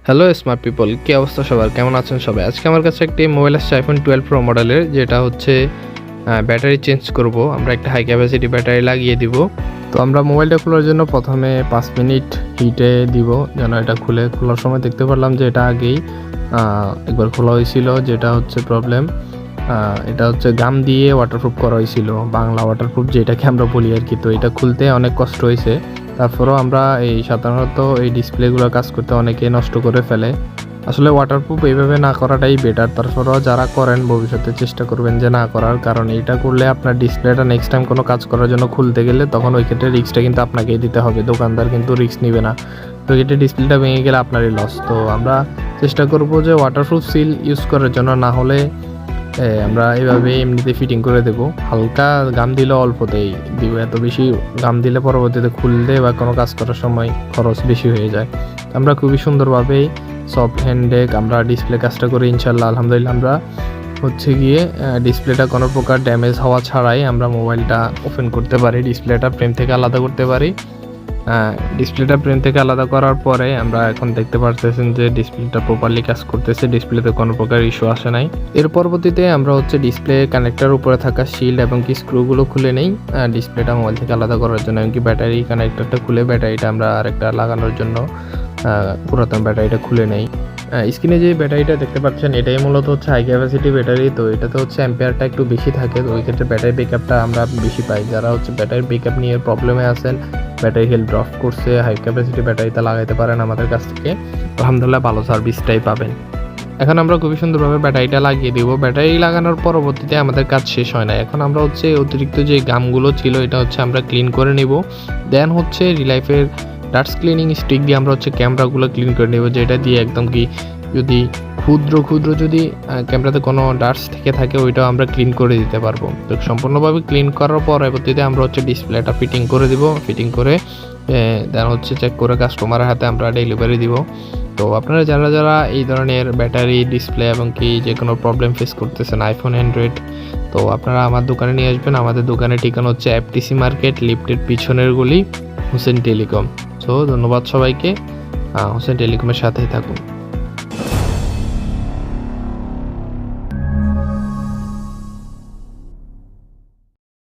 Hello smart people, কি অবস্থা সবার? কেমন আছেন সবাই? আজকে আমার কাছে একটি মোবাইল আসছে আইফোন 12 প্রো মডেলের, যেটা হচ্ছে ব্যাটারি চেঞ্জ করব। আমরা একটা হাই ক্যাপাসিটি ব্যাটারি লাগিয়ে দিব। তো আমরা মোবাইলটা খোলার জন্য প্রথমে 5 মিনিট হিটে দিব, যেন এটা খোলার সময় দেখতে পারলাম যে এটা আগেই একবার খোলা হয়েছিল, যেটা হচ্ছে প্রবলেম। এটা হচ্ছে গাম দিয়ে ওয়াটারপ্রুফ করা হয়েছিল, বাংলা ওয়াটারপ্রুফ যেটাকে আমরা বলি আর কি। তো এটা খুলতে অনেক কষ্ট হয়েছে। তারপরেও আমরা সাধারণত এই ডিসপ্লেগুলো কাজ করতে অনেকে নষ্ট করে ফেলে। আসলে ওয়াটারপ্রুফ এইভাবে না করাটাই বেটার। তারপরেও যারা করেন ভবিষ্যতে চেষ্টা করবেন যে না করার, কারণ এইটা করলে আপনার ডিসপ্লেটা নেক্সট টাইম কোনো কাজ করার জন্য খুলতে গেলে তখন ওই ক্ষেত্রে রিস্কটা কিন্তু আপনাকেই দিতে হবে, দোকানদার কিন্তু রিস্ক নেবে না। তো এটা ডিসপ্লেটা ভেঙে গেলে আপনারই লস। তো আমরা চেষ্টা করব যে ওয়াটারপ্রুফ সিল ইউজ করার জন্য, না হলে আমরা এভাবে এমনিতে ফিটিং করে দেবো। হালকা গাম দিলে অল্পতেই দিব, এত বেশি গাম দিলে পরবর্তীতে খুলতে বা কোনো কাজ করার সময় খরচ বেশি হয়ে যায়। আমরা খুবই সুন্দরভাবেই সফট হ্যান্ডে আমরা ডিসপ্লে কাজটা করি ইনশাল্লাহ। আলহামদুলিল্লাহ আমরা হচ্ছে গিয়ে ডিসপ্লেটা কোনো প্রকার ড্যামেজ হওয়া ছাড়াই আমরা মোবাইলটা ওপেন করতে পারি, ডিসপ্লেটা ফ্রেম থেকে আলাদা করতে পারি। ডিসপ্লেটা ফ্রেম থেকে আলাদা করার পরে আমরা এখন দেখতে পারতেছেন যে ডিসপ্লেটা প্রপারলি কাজ করতেছে, ডিসপ্লেতে কোনো প্রকার ইস্যু আসে নাই। এর পরবর্তীতে আমরা হচ্ছে ডিসপ্লে কানেক্টর উপরে থাকা শিল্ড এবং কি স্ক্রুগুলো খুলে নেই ডিসপ্লেটা মোবাইল থেকে আলাদা করার জন্য, এমনকি ব্যাটারি কানেক্টরটা খুলে ব্যাটারিটা আমরা আরেকটা লাগানোর জন্য পুরাতন ব্যাটারিটা খুলে নেই। স্ক্রিনে যে ব্যাটারিটা দেখতে পাচ্ছেন এটাই মূলত হচ্ছে হাই ক্যাপাসিটি ব্যাটারি। তো এটাতে হচ্ছে অ্যাম্পিয়ারটা একটু বেশি থাকে, তো ওই ক্ষেত্রে ব্যাটারি ব্যাকআপটা আমরা বেশি পাই। যারা হচ্ছে ব্যাটারি ব্যাকআপ নিয়ে প্রবলেমে আছেন, ব্যাটারি হেলথ ড্রপ করছে, হাই ক্যাপাসিটি ব্যাটারিতে লাগাইতে পারেন আমাদের কাছ থেকে, আলহামদুলিল্লাহ ভালো সার্ভিসটাই পাবেন। এখন আমরা খুবই সুন্দরভাবে ব্যাটারিটা লাগিয়ে দিব। ব্যাটারি লাগানোর পরবর্তীতে আমাদের কাজ শেষ হয় না। এখন আমরা হচ্ছে অতিরিক্ত যে গামগুলো ছিল এটা হচ্ছে আমরা ক্লিন করে নিব। দেন হচ্ছে রিলাইফের ডাস্ট ক্লিনিং স্টিক দিয়ে আমরা হচ্ছে ক্যামেরাগুলো ক্লিন করে নেব, যেটা দিয়ে একদম কি যদি ক্ষুদ্র যদি ক্যামেরাতে কোনো ডাস্ট থেকে থাকে ওইটাও আমরা ক্লিন করে দিতে পারবো। তো সম্পূর্ণভাবে ক্লিন করার পরবর্তীতে আমরা হচ্ছে ডিসপ্লেটা ফিটিং করে দিব। ফিটিং করে দেন হচ্ছে চেক করে কাস্টমারের হাতে আমরা ডেলিভারি দিব। তো আপনারা যারা এই ধরনের ব্যাটারি ডিসপ্লে এবং কি যে কোনো প্রবলেম ফেস করতেছেন আইফোন অ্যান্ড্রয়েড, তো আপনারা আমার দোকানে নিয়ে আসবেন। আমাদের দোকানের ঠিকানা হচ্ছে এফটিসি মার্কেট, লিফটের পিছনের গলি, হোসেন টেলিকম। সো ধন্যবাদ সবাইকে, হোসেন টেলিকমের সাথেই থাকুন।